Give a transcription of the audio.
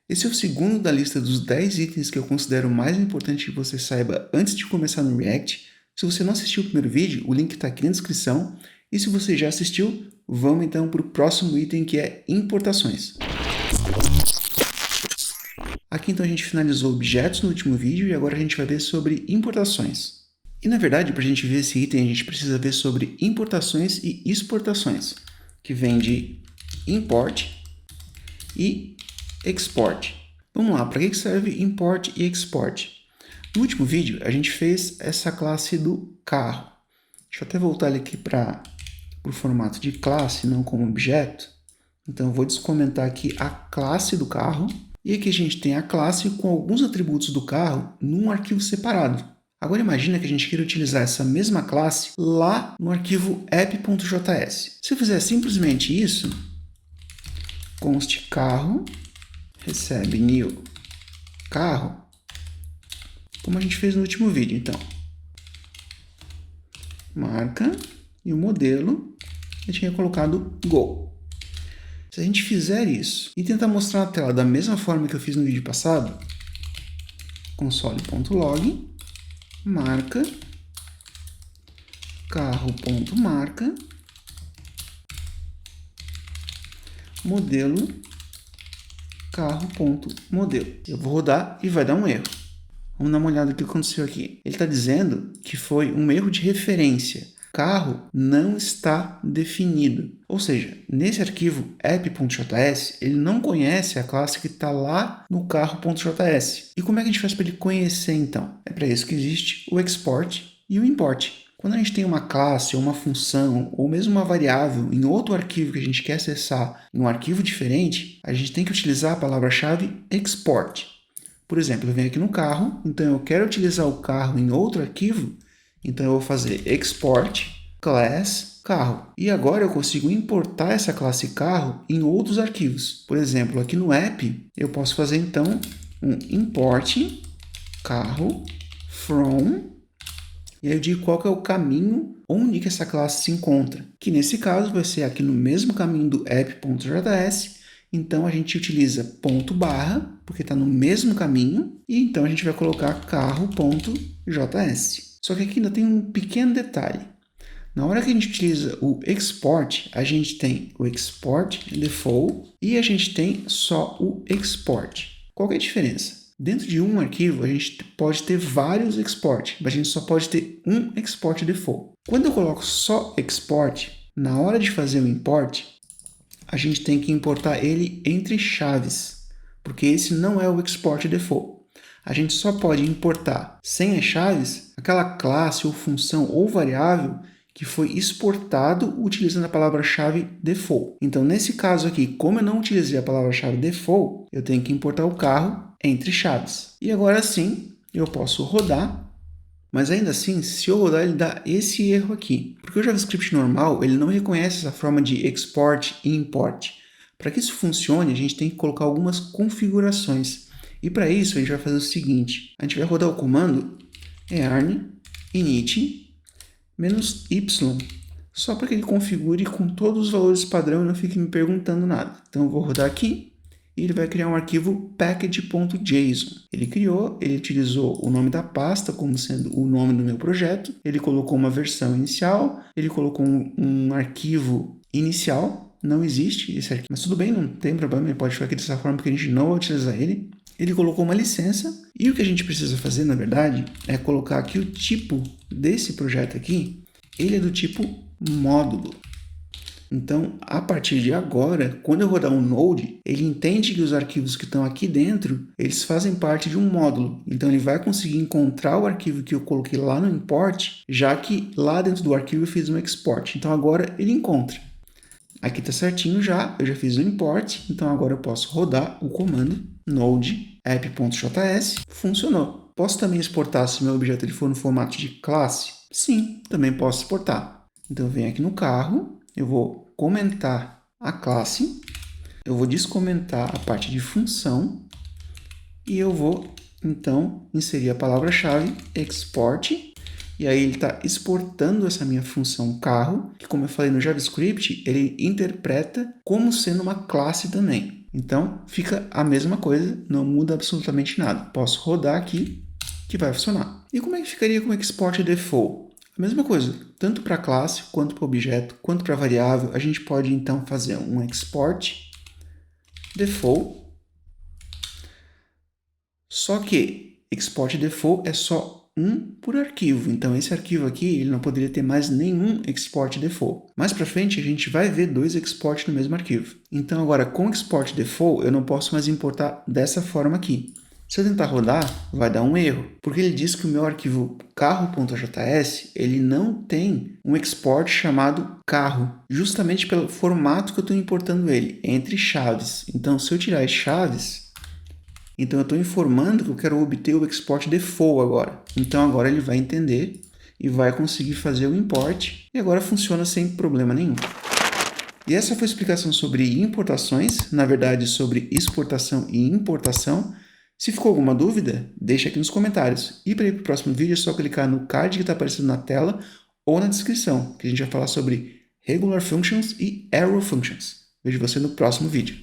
Esse é o segundo da lista dos 10 itens que eu considero mais importante que você saiba antes de começar no React. Se você não assistiu o primeiro vídeo, o link está aqui na descrição. E se você já assistiu, vamos então para o próximo item, que é importações. Aqui então a gente finalizou objetos no último vídeo e agora a gente vai ver sobre importações. E na verdade, para a gente ver esse item, a gente precisa ver sobre importações e exportações, que vem de import e export. Vamos lá, para que serve import e export? No último vídeo, a gente fez essa classe do carro. Deixa eu até voltar ele aqui para o formato de classe, não como objeto. Então, eu vou descomentar aqui a classe do carro. E aqui a gente tem a classe com alguns atributos do carro num arquivo separado. Agora imagina que a gente queira utilizar essa mesma classe lá no arquivo app.js. Se eu fizer simplesmente isso, const carro recebe new carro, como a gente fez no último vídeo, então. Marca e o modelo eu tinha colocado Go. Se a gente fizer isso e tentar mostrar na tela da mesma forma que eu fiz no vídeo passado, console.log, marca, carro.marca, modelo, carro.modelo. Eu vou rodar e vai dar um erro. Vamos dar uma olhada no que aconteceu aqui. Ele está dizendo que foi um erro de referência. Carro não está definido. Ou seja, nesse arquivo app.js, ele não conhece a classe que está lá no carro.js. E como é que a gente faz para ele conhecer, então? É para isso que existe o export e o import. Quando a gente tem uma classe, ou uma função, ou mesmo uma variável em outro arquivo que a gente quer acessar em um arquivo diferente, a gente tem que utilizar a palavra-chave export. Por exemplo, eu venho aqui no carro, então eu quero utilizar o carro em outro arquivo, então eu vou fazer export class carro. E agora eu consigo importar essa classe carro em outros arquivos. Por exemplo, aqui no app, eu posso fazer então um import carro from, e aí eu digo qual que é o caminho onde que essa classe se encontra, que nesse caso vai ser aqui no mesmo caminho do app.js. Então, a gente utiliza ponto barra, porque está no mesmo caminho, e então a gente vai colocar carro.js. Só que aqui ainda tem um pequeno detalhe. Na hora que a gente utiliza o export, a gente tem o export default e a gente tem só o export. Qual que é a diferença? Dentro de um arquivo, a gente pode ter vários export, mas a gente só pode ter um export default. Quando eu coloco só export, na hora de fazer o import, a gente tem que importar ele entre chaves, porque esse não é o export default. A gente só pode importar sem as chaves aquela classe ou função ou variável que foi exportado utilizando a palavra-chave default. Então, nesse caso aqui, como eu não utilizei a palavra-chave default, eu tenho que importar o carro entre chaves. E agora sim, eu posso rodar. Mas ainda assim, se eu rodar, ele dá esse erro aqui. Porque o JavaScript normal, ele não reconhece essa forma de export e import. Para que isso funcione, a gente tem que colocar algumas configurações. E para isso, a gente vai fazer o seguinte. A gente vai rodar o comando yarn init -y, só para que ele configure com todos os valores padrão e não fique me perguntando nada. Então, eu vou rodar aqui. E ele vai criar um arquivo package.json. Ele criou, ele utilizou o nome da pasta como sendo o nome do meu projeto, ele colocou uma versão inicial, ele colocou um arquivo inicial, não existe esse arquivo, mas tudo bem, não tem problema, ele pode ficar aqui dessa forma porque a gente não vai utilizar ele. Ele colocou uma licença e o que a gente precisa fazer, na verdade, é colocar aqui o tipo desse projeto aqui, ele é do tipo módulo. Então, a partir de agora, quando eu rodar um Node, ele entende que os arquivos que estão aqui dentro, eles fazem parte de um módulo. Então, ele vai conseguir encontrar o arquivo que eu coloquei lá no import, já que lá dentro do arquivo eu fiz um export. Então, agora ele encontra. Aqui está certinho já, eu já fiz o import, então agora eu posso rodar o comando node app.js, funcionou. Posso também exportar se meu objeto ele for no formato de classe? Sim, também posso exportar. Então, eu venho aqui no carro, eu vou comentar a classe, eu vou descomentar a parte de função e eu vou, então, inserir a palavra-chave export. E aí ele está exportando essa minha função carro, que como eu falei no JavaScript, ele interpreta como sendo uma classe também. Então, fica a mesma coisa, não muda absolutamente nada. Posso rodar aqui, que vai funcionar. E como é que ficaria com o export default? A mesma coisa, tanto para classe, quanto para objeto, quanto para variável, a gente pode então fazer um export default. Só que export default é só um por arquivo, então esse arquivo aqui ele não poderia ter mais nenhum export default. Mais para frente a gente vai ver 2 export no mesmo arquivo. Então agora com export default eu não posso mais importar dessa forma aqui. Se eu tentar rodar, vai dar um erro, porque ele diz que o meu arquivo carro.js ele não tem um export chamado carro, justamente pelo formato que eu estou importando ele, entre chaves. Então se eu tirar as chaves, então eu estou informando que eu quero obter o export default agora. Então agora ele vai entender e vai conseguir fazer o import e agora funciona sem problema nenhum. E essa foi a explicação sobre importações, na verdade sobre exportação e importação. Se ficou alguma dúvida, deixa aqui nos comentários. E para ir para o próximo vídeo é só clicar no card que está aparecendo na tela ou na descrição, que a gente vai falar sobre regular functions e arrow functions. Vejo você no próximo vídeo.